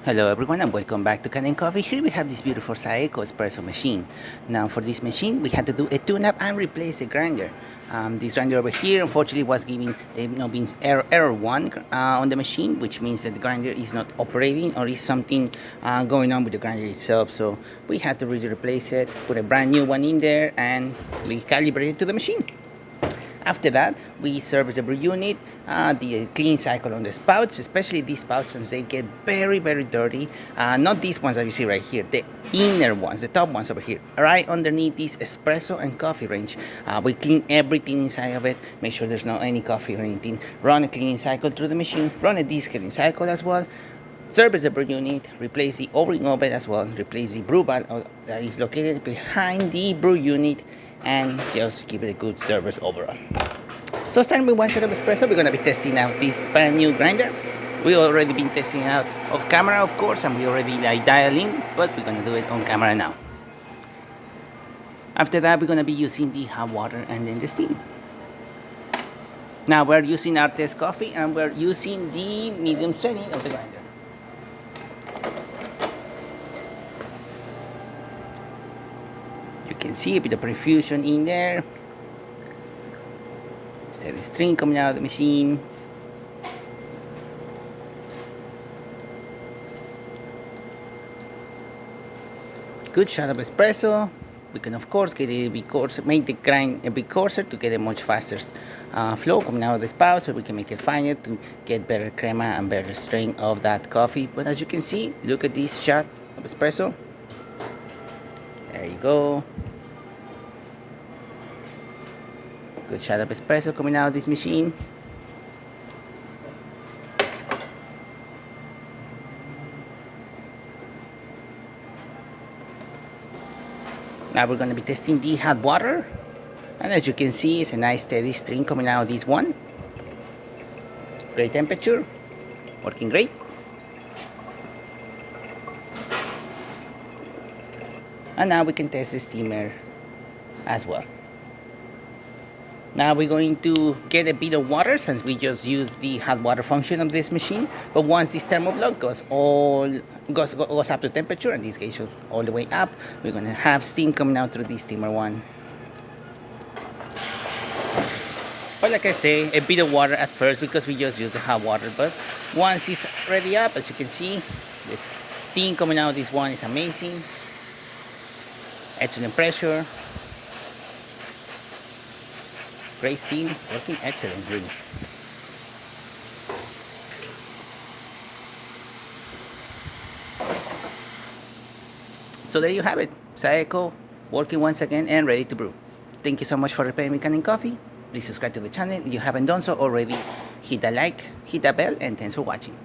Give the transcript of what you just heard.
Hello everyone and welcome back to Kanen Coffee. Here we have this beautiful Saeco Espresso machine. Now for this machine we had to do a tune-up and replace the grinder. This grinder over here unfortunately was giving the error 1 on the machine, which means that the grinder is not operating or is something going on with the grinder itself. So we had to really replace it, put a brand new one in there, and we calibrated to the machine. After that, we service the brew unit, the cleaning cycle on the spouts, especially these spouts since they get very, very dirty. Not these ones that you see right here, the inner ones, the top ones over here, right underneath this espresso and coffee range. We clean everything inside of it, make sure there's not any coffee or anything. Run a cleaning cycle through the machine, run a descaling cycle as well. Service the brew unit, replace the O-ring of it as well, replace the brew valve that is located behind the brew unit, and just give it a good service overall. So starting with one shot of espresso, we're going to be testing out this brand new grinder. We already been testing out off camera, of course, and we already dialed in, but we're going to do it on camera now. After that, we're going to be using the hot water and then the steam. Now we're using our test coffee and we're using the medium setting of the grinder. You can see a bit of perfusion in there. Steady stream coming out of the machine. Good shot of espresso. We can of course get it a bit coarser, make the grind a bit coarser to get a much faster flow coming out of the spout, so we can make it finer to get better crema and better strain of that coffee. But as you can see, look at this shot of espresso. There you go. Good shot of espresso coming out of this machine. Now we're going to be testing the hot water. And as you can see, it's a nice steady stream coming out of this one. Great temperature. Working great. And now we can test the steamer as well. Now we're going to get a bit of water since we just used the hot water function of this machine. But once this thermal block goes up to temperature, and this gauge goes all the way up, we're going to have steam coming out through the steamer one. But like I say, a bit of water at first because we just used the hot water. But once it's ready up, as you can see, the steam coming out of this one is amazing. Excellent pressure. Great steam, working excellent, really. So there you have it, Saeco working once again and ready to brew. Thank you so much for repairing Kanen Coffee. Please subscribe to the channel if you haven't done so already. Hit that like, hit that bell, and thanks for watching.